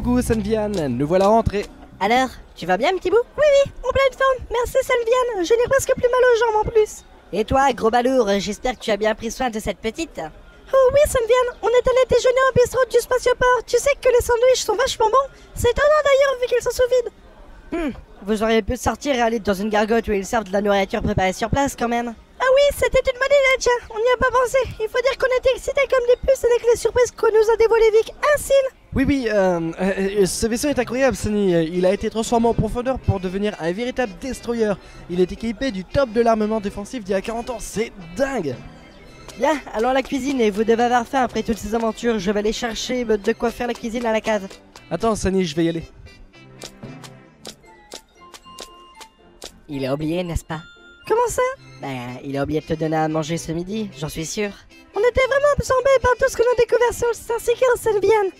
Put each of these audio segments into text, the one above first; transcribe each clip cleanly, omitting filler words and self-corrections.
Coucou Sanvian, nous voilà rentrés. Alors, tu vas bien, petit bout? Oui, en pleine forme. Merci, Salviane. Je n'ai presque plus mal aux jambes en plus. Et toi, gros balourd, j'espère que tu as bien pris soin de cette petite. Oh oui, Salviane, on est allé déjeuner au bistrot du Spatioport. Tu sais que les sandwichs sont vachement bons. C'est étonnant d'ailleurs vu qu'ils sont sous vide. Vous auriez pu sortir et aller dans une gargote où ils servent de la nourriture préparée sur place quand même. Ah oui, c'était une bonne idée, tiens. On n'y a pas pensé. Il faut dire qu'on était excités comme des puces avec les surprises que nous a dévoilées Vic. Ainsi. Oui, ce vaisseau est incroyable, Sunny. Il a été transformé en profondeur pour devenir un véritable destroyer. Il est équipé du top de l'armement défensif d'il y a 40 ans, c'est dingue. Bien, allons à la cuisine et vous devez avoir faim après toutes ces aventures. Je vais aller chercher de quoi faire la cuisine à la cave. Attends, Sunny, je vais y aller. Il a oublié, n'est-ce pas? Comment ça? Ben, il a oublié de te donner à manger ce midi, j'en suis sûr. On était vraiment absorbés par tout ce que nous avons découvert sur le Starseeker, Salviane.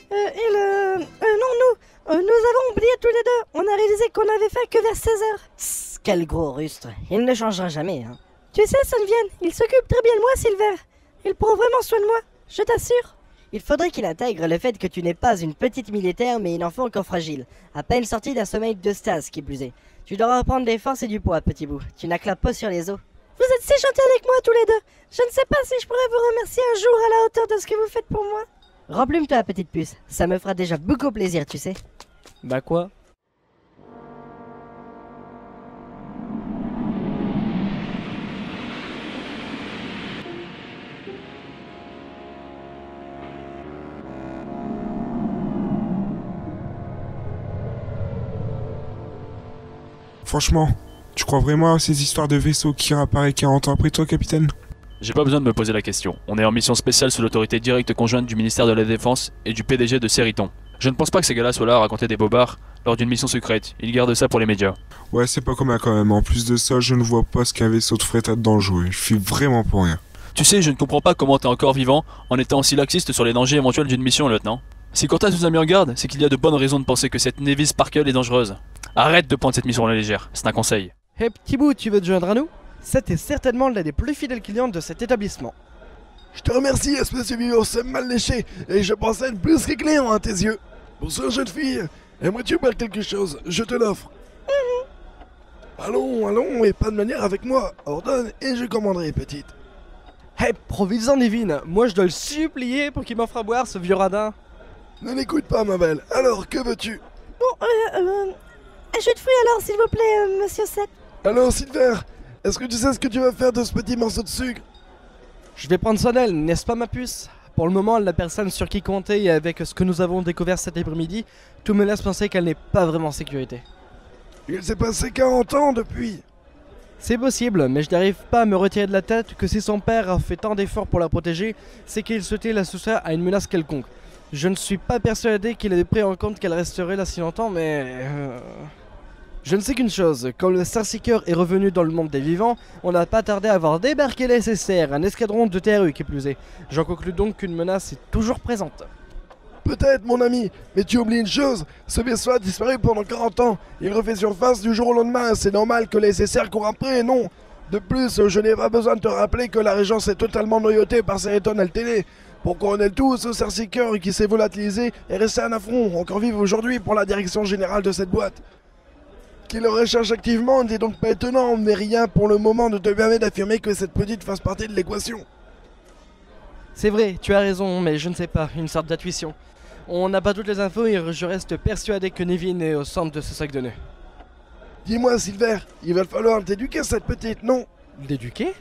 Nous avons oublié tous les deux. On a réalisé qu'on avait fait que vers 16h. Quel gros rustre. Il ne changera jamais, hein. Tu sais, Salviane, il s'occupe très bien de moi, Silver. Il prend vraiment soin de moi, je t'assure. Il faudrait qu'il intègre le fait que tu n'es pas une petite militaire, mais une enfant encore fragile. À peine sortie d'un sommeil de stase, qui plus est. Tu dois reprendre des forces et du poids, petit bout. Tu n'as que la peau sur les os. Vous êtes si gentils avec moi tous les deux. Je ne sais pas si je pourrais vous remercier un jour à la hauteur de ce que vous faites pour moi. Remplume-toi, petite puce. Ça me fera déjà beaucoup plaisir, tu sais. Bah quoi? Franchement, tu crois vraiment à ces histoires de vaisseaux qui réapparaissent 40 ans après toi, capitaine? J'ai pas besoin de me poser la question. On est en mission spéciale sous l'autorité directe conjointe du ministère de la Défense et du PDG de Seriton. Je ne pense pas que ces gars-là soient là à raconter des bobards lors d'une mission secrète. Ils gardent ça pour les médias. Ouais, c'est pas commun quand même. En plus de ça, je ne vois pas ce qu'un vaisseau de fret a de dangereux. Je suis vraiment pour rien. Tu sais, je ne comprends pas comment t'es encore vivant en étant aussi laxiste sur les dangers éventuels d'une mission, lieutenant. Si Cortaz nous a mis en garde, c'est qu'il y a de bonnes raisons de penser que cette Nevis Sparkle est dangereuse. Arrête de prendre cette mission à la légère, c'est un conseil. Hey petit bout, tu veux te joindre à nous? C'était certainement l'un des plus fidèles clients de cet établissement. Je te remercie, espèce de vivant, c'est mal léché, et je pensais être plus que client à tes yeux. Bonsoir, jeune fille. Aimerais-tu boire quelque chose? Je te l'offre. Allons, et pas de manière avec moi. Ordonne, et je commanderai, petite. Hey, profites-en, Nevin. Moi, je dois le supplier pour qu'il m'offre à boire, ce vieux radin. Ne l'écoute pas, ma belle. Alors, que veux-tu? Un jus de fruits alors, s'il vous plaît, monsieur Seth. Alors, Silver, est-ce que tu sais ce que tu vas faire de ce petit morceau de sucre? Je vais prendre soin d'elle, n'est-ce pas ma puce? Pour le moment, la personne sur qui compter et avec ce que nous avons découvert cet après-midi, tout me laisse penser qu'elle n'est pas vraiment en sécurité. Il s'est passé 40 ans depuis. C'est possible, mais je n'arrive pas à me retirer de la tête que si son père a fait tant d'efforts pour la protéger, c'est qu'il souhaitait la soustraire à une menace quelconque. Je ne suis pas persuadé qu'il ait pris en compte qu'elle resterait là si longtemps, mais... Je ne sais qu'une chose, quand le Starseeker est revenu dans le monde des vivants, on n'a pas tardé à voir débarquer les SSR, un escadron de TRU qui plus est. J'en conclus donc qu'une menace est toujours présente. Peut-être, mon ami, mais tu oublies une chose, ce vaisseau a disparu pendant 40 ans. Il refait surface du jour au lendemain, c'est normal que les SSR courent après, non? De plus, je n'ai pas besoin de te rappeler que la régence est totalement noyautée par Seriton LTD. Pour couronner le tout, ce Starseeker qui s'est volatilisé est resté un affront, encore vive aujourd'hui pour la direction générale de cette boîte. Qu'il le recherche activement n'est donc pas étonnant, mais rien pour le moment ne te permet d'affirmer que cette petite fasse partie de l'équation. C'est vrai, tu as raison, mais je ne sais pas, une sorte d'intuition. On n'a pas toutes les infos et je reste persuadé que Nevin est au centre de ce sac de nœuds. Dis-moi, Silver, il va falloir t'éduquer cette petite, non? L'éduquer?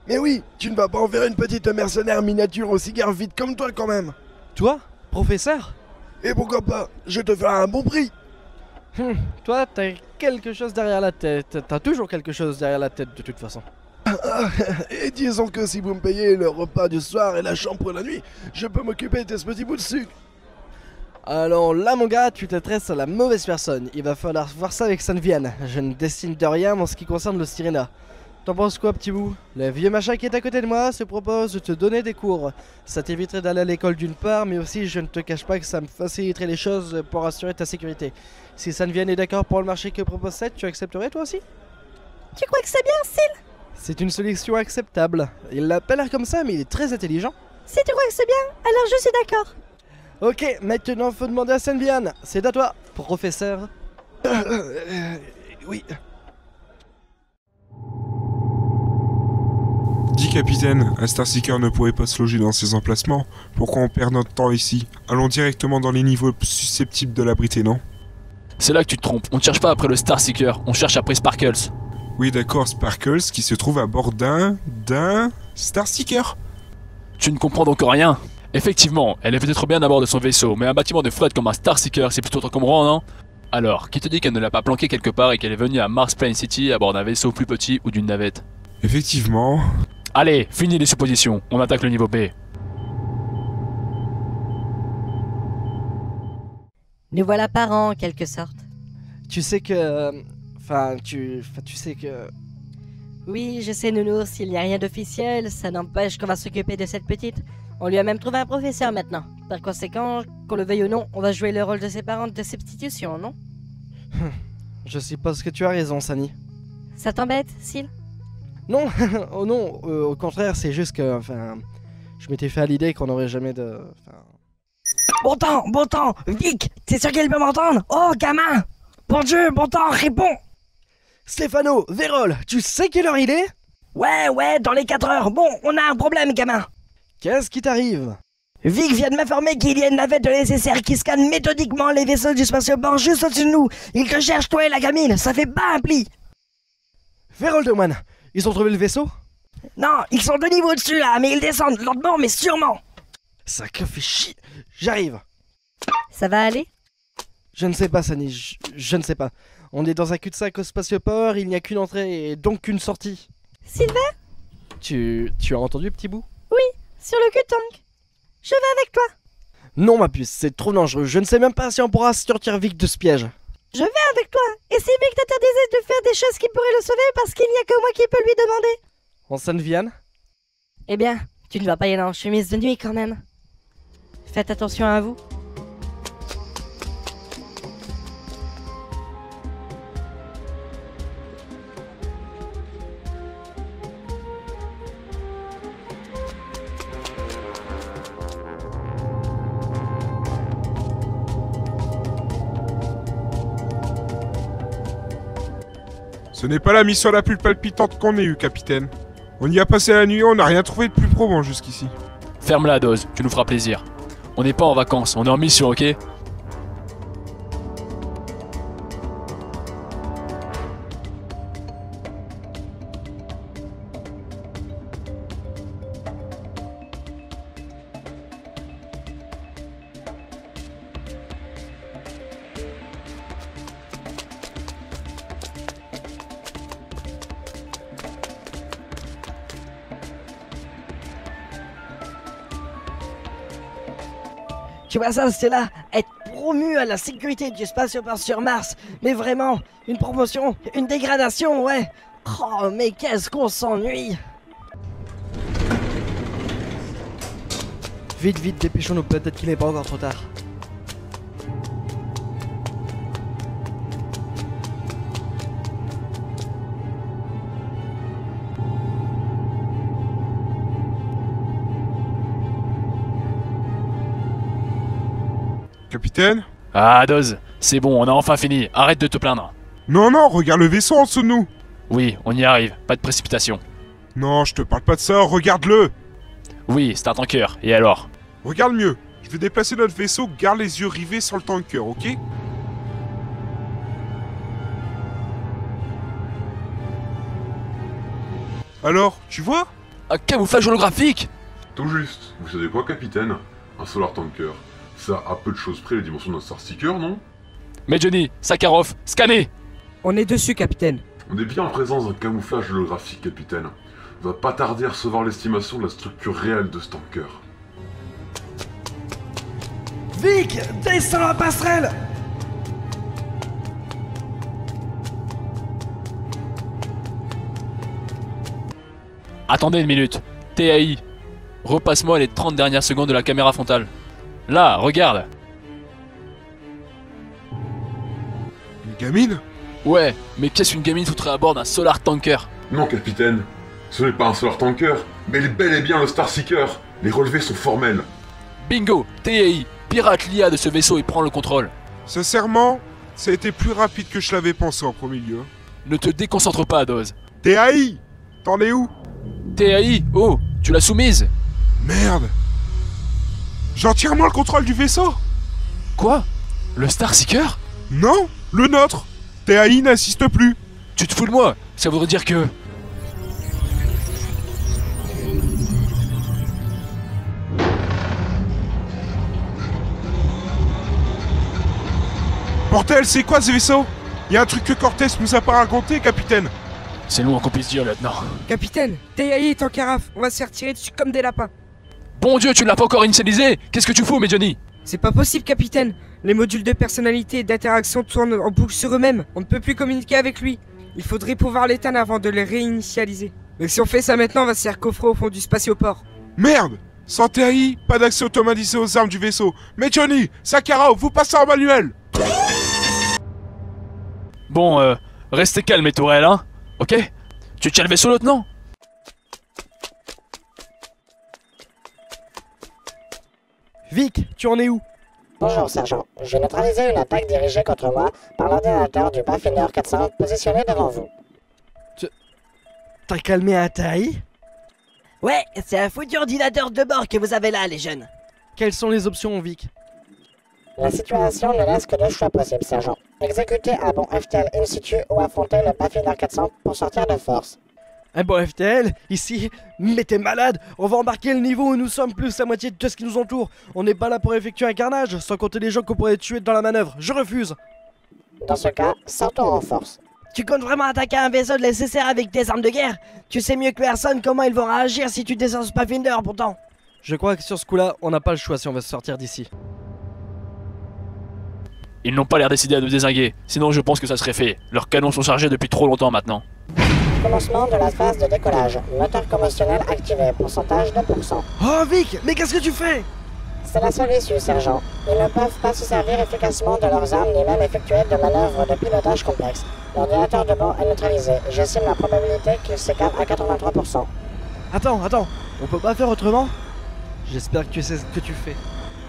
Mais oui, tu ne vas pas enverrer une petite mercenaire miniature au cigare vide comme toi quand même. Toi, professeur? Et pourquoi pas, je te ferai un bon prix. Toi, t'as quelque chose derrière la tête. T'as toujours quelque chose derrière la tête de toute façon. Et disons que si vous me payez le repas du soir et la chambre pour la nuit, je peux m'occuper de ce petit bout de sucre. Alors là mon gars, tu t'adresses à la mauvaise personne. Il va falloir voir ça avec Sanvian. Je ne destine de rien en ce qui concerne le Sirena. T'en penses quoi, petit bout? Le vieux machin qui est à côté de moi se propose de te donner des cours. Ça t'éviterait d'aller à l'école d'une part, mais aussi je ne te cache pas que ça me faciliterait les choses pour assurer ta sécurité. Si Sanvian est d'accord pour le marché que propose Seth, tu accepterais toi aussi? Tu crois que c'est bien, Sil? C'est une solution acceptable. Il l'a pas l'air comme ça, mais il est très intelligent. Si tu crois que c'est bien, alors je suis d'accord. Ok, maintenant faut demander à Senvian. C'est à toi, professeur. Oui. Dis capitaine, un Starseeker ne pourrait pas se loger dans ces emplacements. Pourquoi on perd notre temps ici? Allons directement dans les niveaux susceptibles de l'abriter, non? C'est là que tu te trompes. On ne cherche pas après le Starseeker, on cherche après Sparkles. Oui d'accord, Sparkles qui se trouve à bord d'un Starseeker. Tu ne comprends donc rien. Effectivement, elle est peut-être bien à bord de son vaisseau, mais un bâtiment de flotte comme un Starseeker, c'est plutôt encombrant, non? Alors, qui te dit qu'elle ne l'a pas planqué quelque part et qu'elle est venue à Mars Plain City à bord d'un vaisseau plus petit ou d'une navette? Effectivement. Allez, finis les suppositions, on attaque le niveau B. Nous voilà parents, en quelque sorte. Tu sais que... tu sais que... Oui, je sais, Nounours, il n'y a rien d'officiel, ça n'empêche qu'on va s'occuper de cette petite. On lui a même trouvé un professeur maintenant. Par conséquent, qu'on le veuille ou non, on va jouer le rôle de ses parents de substitution, non? Je suppose que tu as raison, Sani. Ça t'embête, Syl? Non, oh non, au contraire, c'est juste que... je m'étais fait à l'idée qu'on n'aurait jamais de... Bon temps, Vic, t'es sûr qu'elle peut m'entendre? Oh, gamin! Bon Dieu, bon temps, réponds! Stéphano, Vérole, tu sais quelle heure il est? Ouais, dans les 4 heures. Bon, on a un problème, gamin. Qu'est-ce qui t'arrive? Vic vient de m'informer qu'il y a une navette de l'SSR qui scanne méthodiquement les vaisseaux du spatioport juste au-dessus de nous. Il te cherche, toi et la gamine, ça fait pas un pli. Vérole de Moine, ils ont trouvé le vaisseau? Non, ils sont 2 niveaux au-dessus là, mais ils descendent lentement mais sûrement. Ça fait chier. J'arrive. Ça va aller? Je ne sais pas, Sani, je ne sais pas. On est dans un cul-de-sac au spatioport, il n'y a qu'une entrée et donc qu'une sortie. Sylvain? Tu as entendu, petit bout? Sur le cul-tank. Je vais avec toi. Non, ma puce, c'est trop dangereux. Je ne sais même pas si on pourra sortir Vic de ce piège. Je vais avec toi. Et si Vic t'interdisait de faire des choses qui pourraient le sauver parce qu'il n'y a que moi qui peux lui demander? En Senvian? Eh bien, tu ne vas pas y aller en chemise de nuit quand même. Faites attention à vous. Ce n'est pas la mission la plus palpitante qu'on ait eue, capitaine. On y a passé la nuit, on n'a rien trouvé de plus probant jusqu'ici. Ferme la dose, tu nous feras plaisir. On n'est pas en vacances, on est en mission, ok? Tu vois ça, c'est là, être promu à la sécurité du spatioport sur Mars. Mais vraiment, une promotion, une dégradation, ouais. Oh, mais qu'est-ce qu'on s'ennuie. Vite, dépêchons-nous, peut-être qu'il n'est pas encore trop tard. Capitaine? Ah, Dose, c'est bon, on a enfin fini, arrête de te plaindre. Non, regarde le vaisseau en dessous de nous. Oui, on y arrive, pas de précipitation. Non, je te parle pas de ça, regarde-le. Oui, c'est un tanker, et alors? Regarde mieux. Je vais déplacer notre vaisseau, garde les yeux rivés sur le tanker, ok? Alors, tu vois? Un camouflage holographique! Tout juste. Vous savez quoi, capitaine? Un solar tanker. Ça, à peu de choses près, les dimensions d'un Starseeker, non? Mais Johnny, Sakharov, scannez! On est dessus, capitaine. On est bien en présence d'un camouflage holographique, capitaine. On va pas tarder à recevoir l'estimation de la structure réelle de ce tanker. Vic, descends la passerelle! Attendez une minute. TAI. Repasse-moi les 30 dernières secondes de la caméra frontale. Là, regarde. Une gamine? Ouais, mais qu'est-ce qu'une gamine foutrait à bord d'un solar tanker? Non, capitaine. Ce n'est pas un solar tanker, mais bel et bien le Starseeker. Les relevés sont formels. Bingo, TAI, pirate l'IA de ce vaisseau et prend le contrôle. Sincèrement, ça a été plus rapide que je l'avais pensé en premier lieu. Ne te déconcentre pas, Adoz. TAI, t'en es où? TAI, oh, tu l'as soumise. Merde. J'ai entièrement le contrôle du vaisseau. Quoi? Le Starseeker? Non, le nôtre. TAI n'insiste plus. Tu te fous de moi? Ça voudrait dire que... Bordel, c'est quoi ce vaisseau? Y a un truc que Cortés nous a pas raconté, capitaine. C'est loin qu'on puisse dire, lieutenant. Capitaine, TAI est en carafe. On va se faire tirer dessus comme des lapins. Bon Dieu, tu ne l'as pas encore initialisé. Qu'est-ce que tu fous, Medjani? C'est pas possible, capitaine. Les modules de personnalité et d'interaction tournent en boucle sur eux-mêmes. On ne peut plus communiquer avec lui. Il faudrait pouvoir l'éteindre avant de les réinitialiser. Mais si on fait ça maintenant, on va se faire coffrer au fond du spatioport. Merde. Sans TAI, pas d'accès automatisé aux armes du vaisseau. Mais Johnny, Sakharov, vous passez en manuel. Bon, restez calme, les tourelles, hein? Ok? Tu tiens le vaisseau, lieutenant? Vic, tu en es où? Bonjour, sergent. J'ai neutralisé une attaque dirigée contre moi par l'ordinateur du Pathfinder 400 positionné devant vous. T'as calmé un TAI? Ouais, c'est un foutu ordinateur de bord que vous avez là, les jeunes. Quelles sont les options, Vic? La situation ne laisse que deux choix possibles, sergent. Exécuter un bon FTL in situ ou affronter le Pathfinder 400 pour sortir de force. Un bon FTL, ici? Mais t'es malade! On va embarquer le niveau où nous sommes plus la moitié de tout ce qui nous entoure. On n'est pas là pour effectuer un carnage, sans compter les gens qu'on pourrait tuer dans la manœuvre. Je refuse! Dans ce cas, sortons en force. Tu comptes vraiment attaquer un vaisseau de la SSR avec des armes de guerre? Tu sais mieux que personne comment ils vont réagir si tu descends ce Pathfinder pourtant. Je crois que sur ce coup-là, on n'a pas le choix si on veut sortir d'ici. Ils n'ont pas l'air décidés à nous dézinguer, sinon je pense que ça serait fait. Leurs canons sont chargés depuis trop longtemps maintenant. Commencement de la phase de décollage. Moteur commotionnel activé. Pourcentage 2%. Oh Vic, mais qu'est-ce que tu fais? C'est la seule issue, sergent. Ils ne peuvent pas se servir efficacement de leurs armes ni même effectuer de manœuvres de pilotage complexes. L'ordinateur de bord est neutralisé. J'estime la probabilité qu'il s'écarte à 83%. Attends, on peut pas faire autrement? J'espère que tu sais ce que tu fais.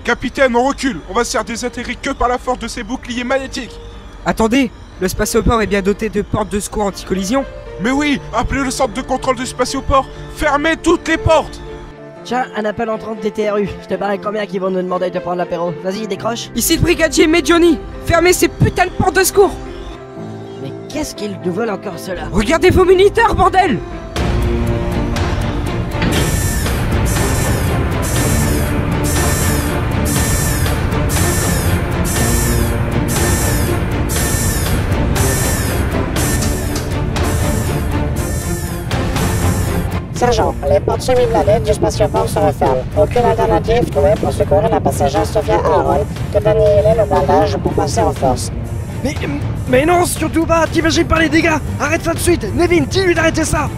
Capitaine, on recule. On va se faire désatterrir que par la force de ces boucliers magnétiques. Attendez, le spatioport est bien doté de portes de secours anti-collision. Mais oui, appelez le centre de contrôle du spatioport. Fermez toutes les portes. Tiens, un appel entrant des TRU. Je te parie combien qu'ils vont nous demander de prendre l'apéro. Vas-y, décroche. Ici le brigadier Medjani. Fermez ces putains de portes de secours. Mais qu'est-ce qu'ils nous veulent encore cela? Regardez vos moniteurs, bordel. Sergent, les portes semi-blindées du spatioport se referment. Aucune alternative trouvée pour secourir la passagère Sophia Aaron que d'annihiler le blindage pour passer en force. Mais non, surtout pas! T'imagines pas les dégâts! Arrête ça de suite! Nevin, dis-lui d'arrêter ça!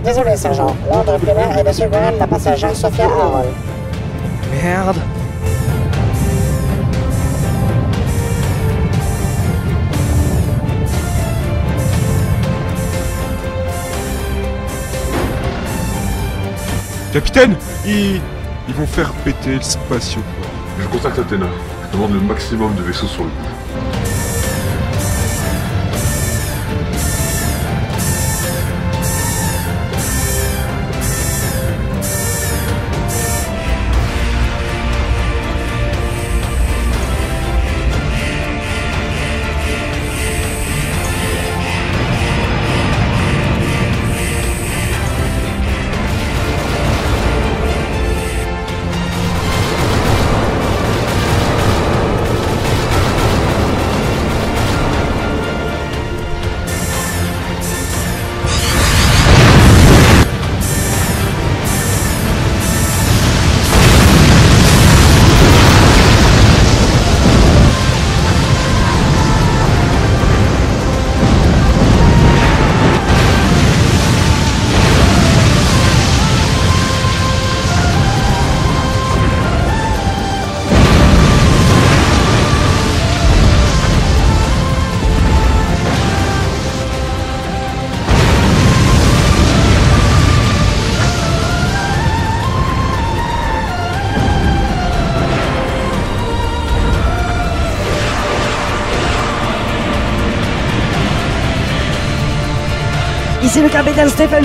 Désolé, sergent. L'ordre primaire est de secourir la passagère Sophia Aaron. Merde! Capitaine, ils vont faire péter le spatioport. Je contacte Athéna. Je demande le maximum de vaisseaux sur le coup. Ici le capitaine Stephen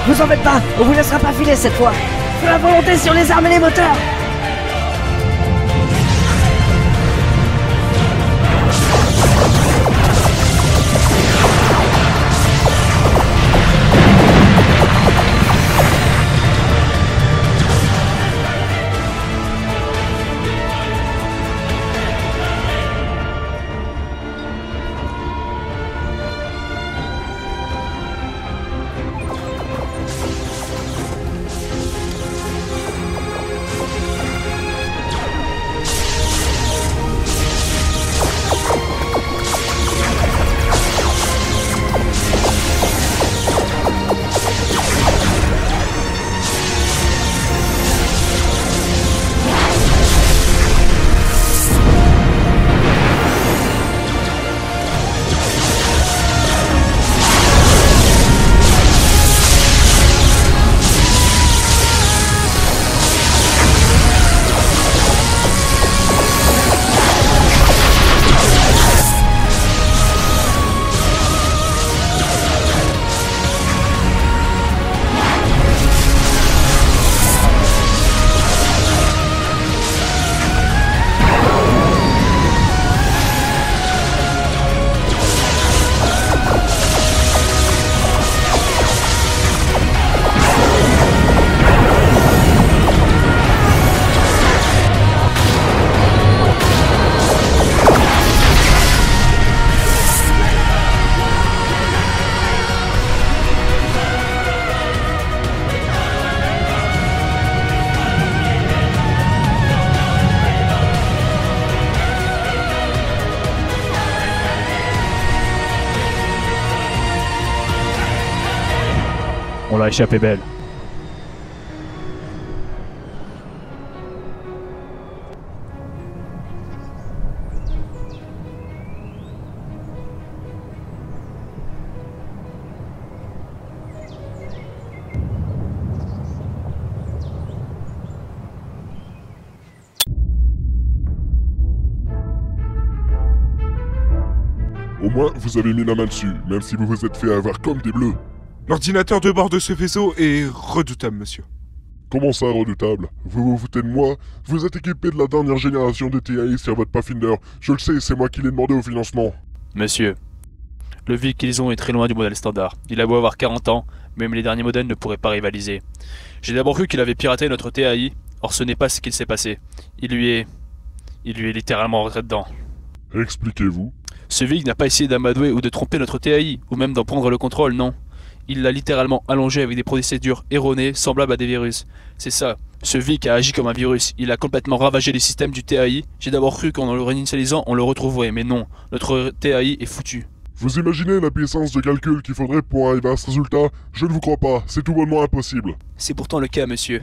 Vous en faites pas, on vous laissera pas filer cette fois. Feu la volonté sur les armes et les moteurs. On l'a échappé belle. Au moins, vous avez mis la main dessus, même si vous vous êtes fait avoir comme des bleus. L'ordinateur de bord de ce vaisseau est redoutable, monsieur. Comment ça, redoutable? Vous vous foutez de moi? Vous êtes équipé de la dernière génération de TAI sur votre Pathfinder. Je le sais, c'est moi qui l'ai demandé au financement. Monsieur, le véhicule qu'ils ont est très loin du modèle standard. Il a beau avoir 40 ans, même les derniers modèles ne pourraient pas rivaliser. J'ai d'abord cru qu'il avait piraté notre TAI, or ce n'est pas ce qu'il s'est passé. Il lui est littéralement rentré dedans. Expliquez-vous. Ce véhicule n'a pas essayé d'amadouer ou de tromper notre TAI, ou même d'en prendre le contrôle, non. Il l'a littéralement allongé avec des procédures erronées, semblables à des virus. C'est ça. Ce véhicule a agi comme un virus. Il a complètement ravagé les systèmes du TAI. J'ai d'abord cru qu'en le réinitialisant, on le retrouverait, mais non. Notre TAI est foutu. Vous imaginez la puissance de calcul qu'il faudrait pour arriver à ce résultat? Je ne vous crois pas, c'est tout bonnement impossible. C'est pourtant le cas, monsieur.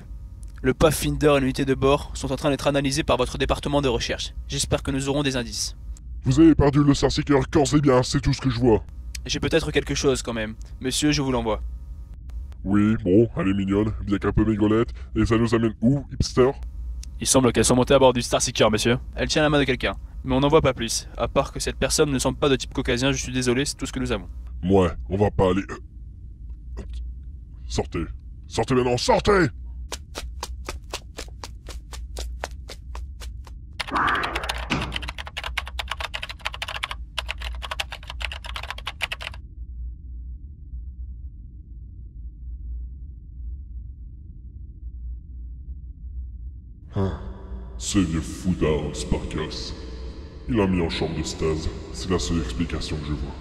Le Pathfinder et l'unité de bord sont en train d'être analysés par votre département de recherche. J'espère que nous aurons des indices. Vous avez perdu le Starseeker corps et bien, c'est tout ce que je vois. J'ai peut-être quelque chose quand même. Monsieur, je vous l'envoie. Oui, bon, elle est mignonne, bien qu'un peu maigrelette, et ça nous amène où, hipster? Il semble qu'elle soit montée à bord du Starseeker, monsieur. Elle tient la main de quelqu'un, mais on n'en voit pas plus. À part que cette personne ne semble pas de type caucasien, je suis désolé, c'est tout ce que nous avons. Ouais, on va pas aller... Sortez. Sortez maintenant, sortez! Ce vieux fou d'Aaron Sparkus. Il l'a mis en chambre de stase. C'est la seule explication que je vois.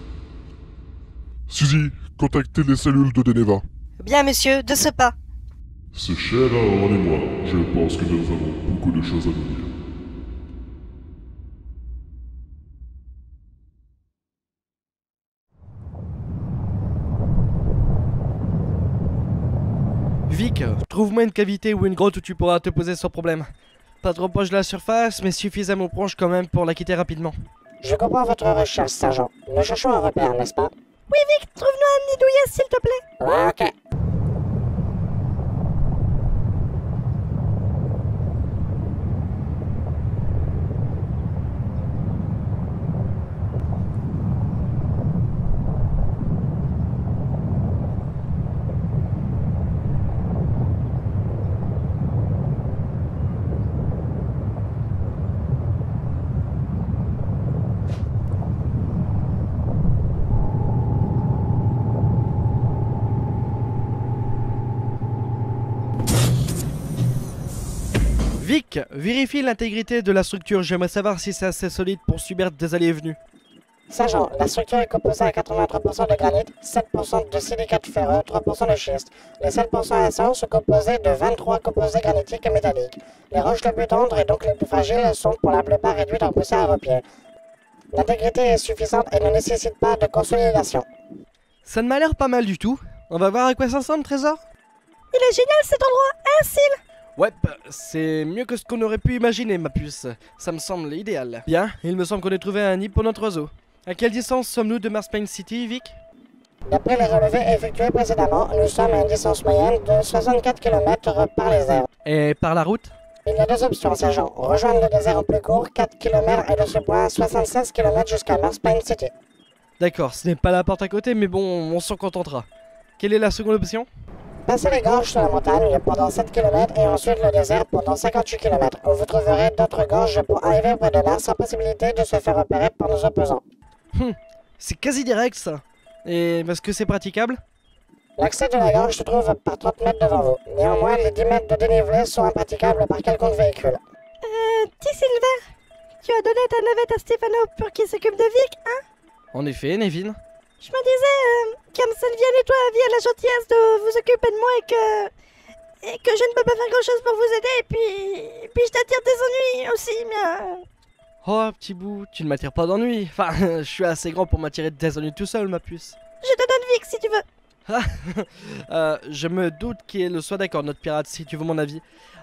Suzy, contactez les cellules de Deneva. Bien, monsieur, de ce pas. C'est cher Aaron et moi. Je pense que nous avons beaucoup de choses à nous dire. Vic, trouve-moi une cavité ou une grotte où tu pourras te poser sans problème. Pas trop proche de la surface, mais suffisamment proche quand même pour la quitter rapidement. Je comprends votre recherche, sergent. Nous cherchons un repère, n'est-ce pas? Oui, Vic, trouve-nous un nid douillet, s'il te plaît. Ouais, ok. Vic, vérifie l'intégrité de la structure. J'aimerais savoir si c'est assez solide pour subir des allées et venues. Sergent, la structure est composée à 83% de granit, 7% de silicate ferreux, 3% de schiste. Les 7% restants sont composés de 23 composés granitiques et métalliques. Les roches les plus tendres et donc les plus fragiles sont pour la plupart réduites en poussière à vos pieds. L'intégrité est suffisante et ne nécessite pas de consolidation. Ça ne m'a l'air pas mal du tout. On va voir à quoi ça ressemble, Trésor. Il est génial cet endroit, hein, Syl? Ouais, c'est mieux que ce qu'on aurait pu imaginer, ma puce. Ça me semble idéal. Bien, il me semble qu'on ait trouvé un nid pour notre oiseau. À quelle distance sommes-nous de Mars Plain City, Vic? D'après les relevés effectués précédemment, nous sommes à une distance moyenne de 64 km par les airs. Et par la route? Il y a deux options, sergent. Rejoindre le désert en plus court, 4 km, et de ce point, 76 km jusqu'à Mars Plain City. D'accord, ce n'est pas la porte à côté, mais bon, on s'en contentera. Quelle est la seconde option? Passez les gorges sur la montagne pendant 7 km et ensuite le désert pendant 58 km, où vous trouverez d'autres gorges pour arriver près de Mars sans possibilité de se faire repérer par nos opposants. C'est quasi direct ça. Et est-ce que c'est praticable? L'accès de la gorge se trouve par 30 mètres devant vous. Néanmoins, les 10 mètres de dénivelé sont impraticables par quelconque véhicule. Dis Silver, tu as donné ta navette à Stefano pour qu'il s'occupe de Vic, hein? En effet, Nevin. Je me disais, comme Sylviane et toi aviez la gentillesse de vous occuper de moi et que je ne peux pas faire grand chose pour vous aider, et puis je t'attire des ennuis aussi, mais... Oh, petit bout, tu ne m'attires pas d'ennui. Enfin, je suis assez grand pour m'attirer des ennuis tout seul, ma puce. Je te donne Vic si tu veux. Je me doute qu'il soit d'accord, notre pirate, si tu veux mon avis.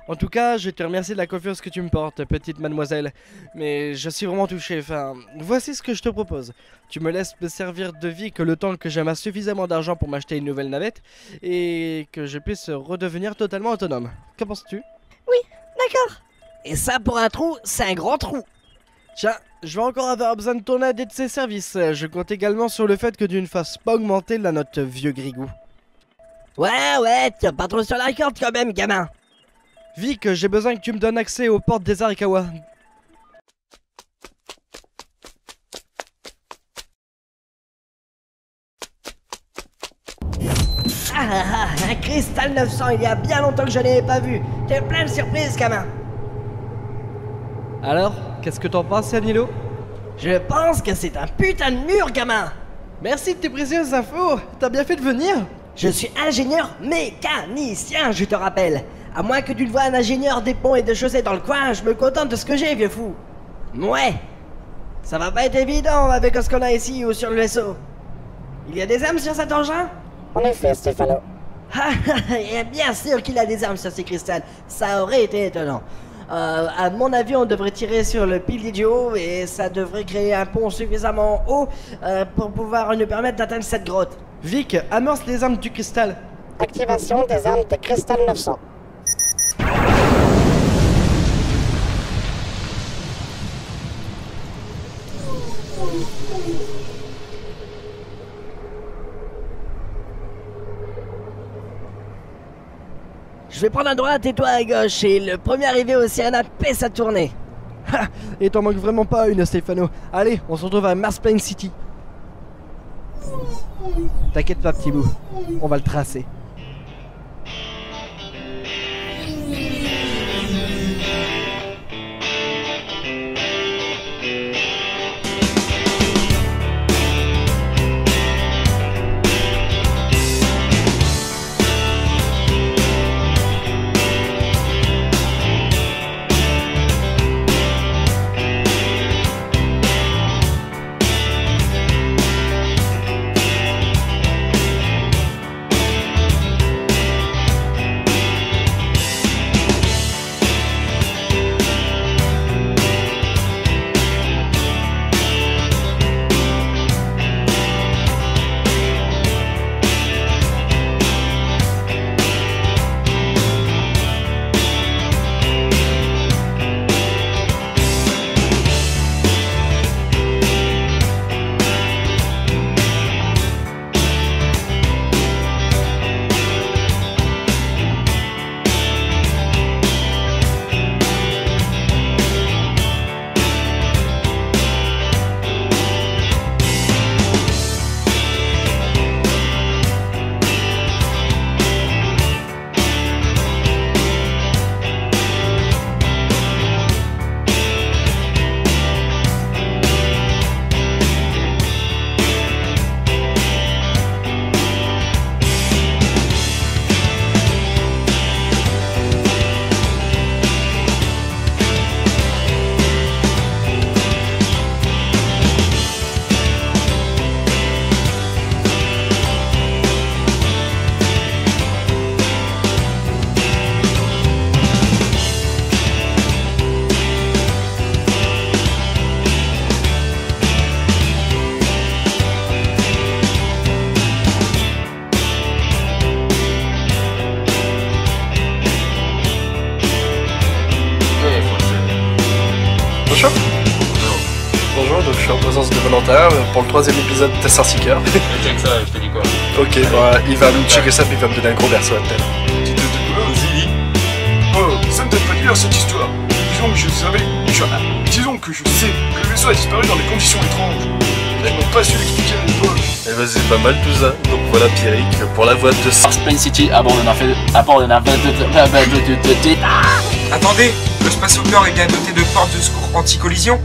En tout cas, je te remercie de la confiance que tu me portes, petite mademoiselle. Mais je suis vraiment touché, enfin, voici ce que je te propose. Tu me laisses me servir de vie que le temps que j'amasse suffisamment d'argent pour m'acheter une nouvelle navette, et que je puisse redevenir totalement autonome. Qu'en penses-tu? Oui, d'accord. Et ça, pour un trou, c'est un grand trou. Tiens, je vais encore avoir besoin de ton aide et de ses services. Je compte également sur le fait que tu ne fasses pas augmenter la note, vieux grigou. Ouais, tiens pas trop sur la corde quand même, gamin. Vic, j'ai besoin que tu me donnes accès aux portes des Arikawa. Un cristal 900, il y a bien longtemps que je n'avais pas vu. T'es plein de surprises, gamin. Alors, qu'est-ce que t'en penses, Nilo? Je pense que c'est un putain de mur, gamin. Merci de tes précieuses infos. T'as bien fait de venir. Je suis ingénieur mécanicien, je te rappelle. À moins que tu ne vois un ingénieur des ponts et de chaussées dans le coin, je me contente de ce que j'ai, vieux fou. Ouais. Ça va pas être évident avec ce qu'on a ici ou sur le vaisseau. Il y a des armes sur cet engin? En effet, Stefano. Et bien sûr qu'il a des armes sur ces cristals. Ça aurait été étonnant. À mon avis, on devrait tirer sur le pilier du haut et ça devrait créer un pont suffisamment haut pour pouvoir nous permettre d'atteindre cette grotte. Vic, amorce les armes du cristal. Activation des armes de cristal 900. Je vais prendre à droite et toi à gauche, et le premier arrivé au Océana paie sa tournée. Et t'en manques vraiment pas une, Stefano. Allez, on se retrouve à Mars Plain City. T'inquiète pas, petit bout, on va le tracer. chaud? Bonjour, donc je suis en présence de volontaires pour le 3ème épisode de Starseeker. Check ça, je te dis quoi. Ok, bah, il va me checker ça puis il va me donner un gros berceau à la tête. Zili. Oh, ça ne donne pas dire cette histoire. Disons que je sais que le vaisseau a disparu dans des conditions étranges. Ils n'ont pas su l'expliquer à l'époque. Eh bah c'est pas mal tout ça. Donc voilà Pierrick pour la voix de Mars Plain City abandonne un fait. Attendez, le spatioport est bien doté de portes de secours anti-collision.